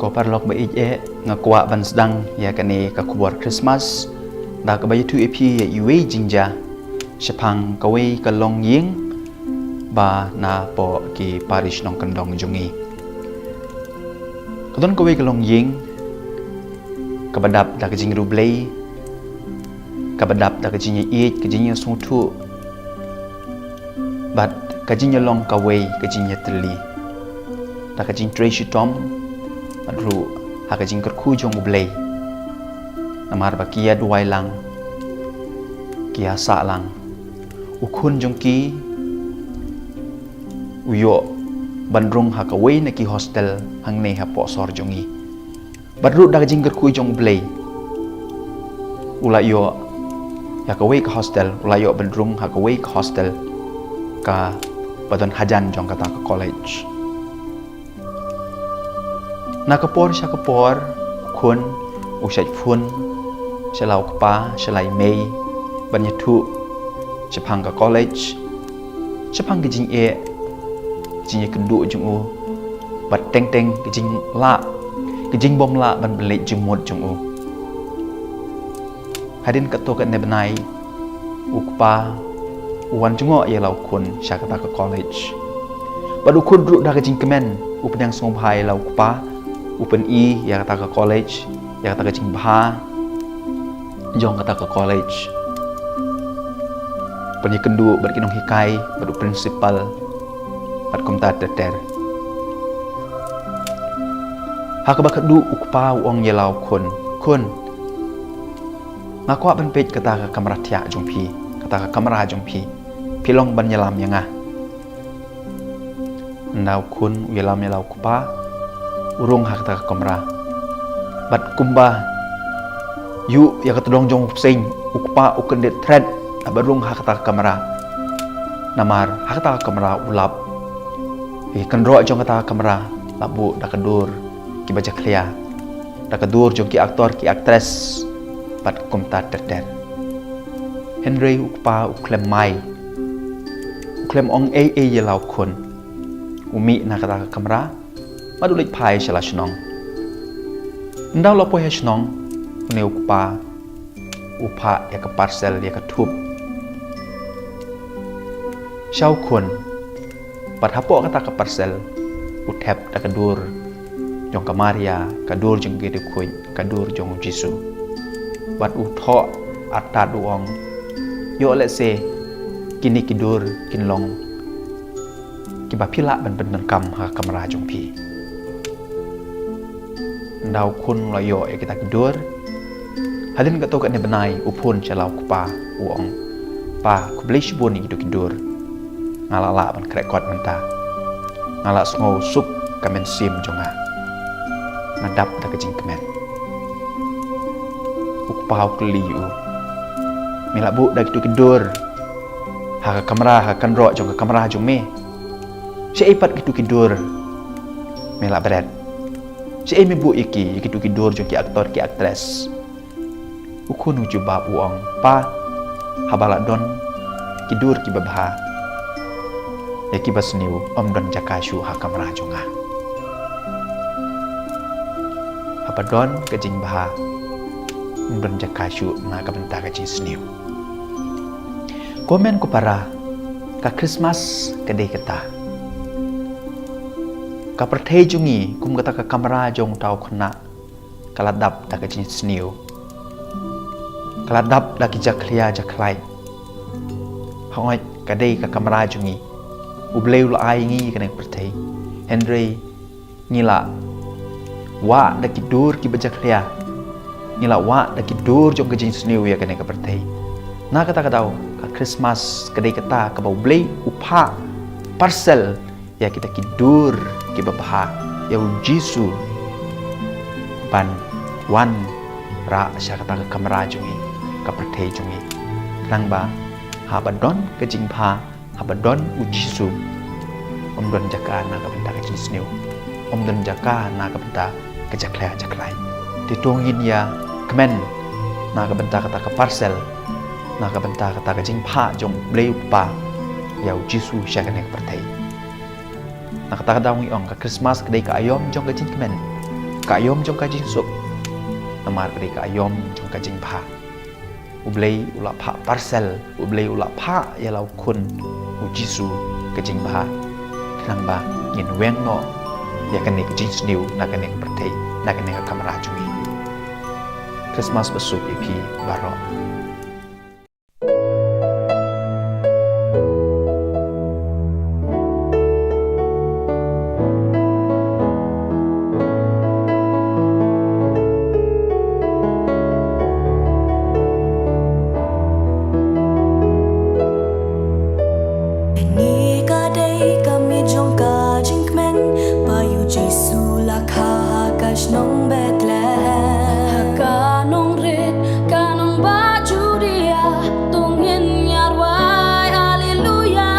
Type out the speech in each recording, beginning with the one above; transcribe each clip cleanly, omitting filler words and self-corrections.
ko parlok ba ije ngakwa ban sedang ya kani ka kubar Christmas da ka bayi tu epi ya iwe jingja sepang kawe ka long ying ba na po ki parish nong kandong jungi kadon kawe ka long ying kabadap da ka jing rublei kabadap da ka jing ye ka jing sung tu bat ka jing long kawe ka jing tli da ka jing treshi tom Madru haka jingkar kujong ublay namar ba kia duway lang kia sa lang ukun jong ki uyo bandrung haka way na ki hostel hang ne ha po sor jongi badru da jingkar kujong ublay ula yo haka way ka hostel ula yo bandrung haka way ka hostel ka badon hajan jong kata ka college nakapor siya kapor kun usay fun siya lau kapa siya lai may banyatu siya pang ka college siya pang gijing gijing kendu jung u bat teng teng gijing la gijing bom la ban belit jung mut jung u hadin kato kat ne benai u kapa uwan jungo ye lau kun siya kata ka college badu kun dru da gijing kemen u penyang song bhai lau kapa Open E yang kata ke college, yang kata ke Cingbaha, jong kata ke college. Penyi kendu berkinong hikai, badu principal, bad kumta teter. Hak bakat du ukpa uang yelau kun. Ngakwa ban pej kata ke kamera tiak jong pi, kata ke kamera jong pi, pilong ban yelam yang Ndau kun yelam yelau ukpa. Urung hak ta kamera bat kumba yu ya katodong jong sing ukpa ukendet thread abarung hak ta kamera namar hak ta kamera ulap kendro jong kata kamera labu dak kedur ki baca klia dak kedur jong ki aktor ki aktres bat kumta terder Henry ukpa uklem mai uklem ong ye lau kun umi na kata kamera madu lek pai shala shnong ndau lopo he shnong une ukpa upa ya ka parcel ya ka thup shau kun pat hapo kata ka parcel uthep ta ka dur jong ka maria ka dur jong ge de khoi ka dur jong jisu bat u tho atta duong yo le se kini ki dur kin long ki ba phila ban kam ha kamera jong pi Ndau kun loyo ya kita tidur hadin kato kat ne benai upun celau kupa uong pa ku beli shibun ni tidur ngalala ban krekot menta ngalak sngo sup kamen sim jonga nadap ta kecing kemen ukpa ukli u milabu dak tidur ha kamera ha kan ro jong kamera jong me si ipat gitu tidur melak berat si bu iki tu kidur jo ki aktor ki aktres ukun uju bab uang pa habala don kidur ki babha ya ki basniu om don jakashu ha kamera jonga apa don ke jing baha om don jakashu na ka benta ka jing sniu komen ko para ka Christmas kede kata ka perthei jungi kum kata ka kamera jong tau khna kaladap ta ka jin sniu kaladap la ki jaklia jaklai hoi ka dei ka kamera jungi ubleu la ai ngi ka nek perthei Henry ngila wa da ki dur ki bajaklia ngila wa da ki dur jong ka jin sniu ya ka nek perthei na kata ka dau ka Christmas ka dei kata ka bau blei upha parcel ya kita kidur ki babha ya jisu ban wan ra sya kata ka kamera jungi ka perthei jungi rang ba ha badon ke jingpha ha badon u jisu om don jaka na ka benta ka jisneu om don jaka na ka benta ka jaklai titung yin ya kemen na ka benta kata ka parcel na ka benta kata ka jingpha jong bleu pa ya jisu sya ka nek perthei nakata daung iong ka Christmas kedai ka ayom jong ka jin kemen kayom jong kajing suk namar kadi kayom jong kajing pha ublei ula pha parcel ublei ula pha yalau kun u jisu kajing pha nang ba ngin weng no ya kan nek jing sniu na kan nek pertei na kan nek kamera jungi Christmas besuk ipi baro nong Bethlehem ka nong rit ka nong ba Judea tungin yarwai haleluya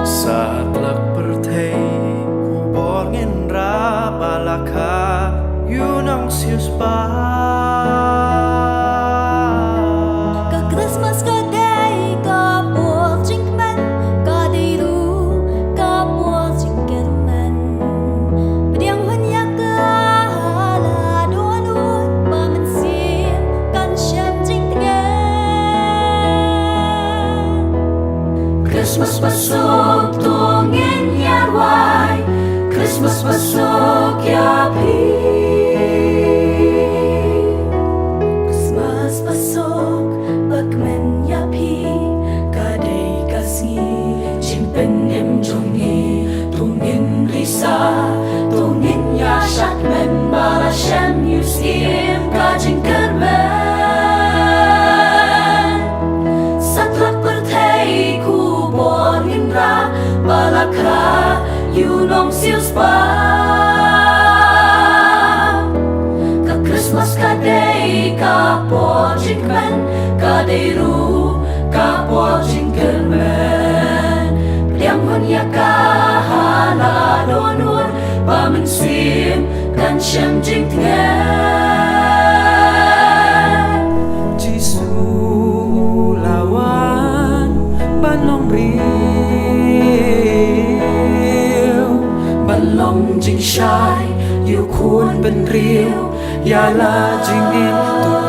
Satlak pertei kubor ngin ra balaka yunang sius pa ka Christmas ka day ka buol jingman ka diru ka buol jingkerman pediang hanya ka hala doanut paman sim kan syam jing tengen Christmas pasok tungin yarwai Christmas pasok yapi Christmas pasok bakmen yapi kadai kasih jimpen em jongi tungin risa tungin ya syakmen bala syam yusim kajing kerben satlak pertei ku borgin ra balaka yunong sius pa ka Christmas kadai ka pojing men kadai ru ka pojing kermen pediang hunya ka hala donun pamen sim kan syam jing tengen Jisu lawan banong riu balong jing shai yu kun ben riu ya la jing in tu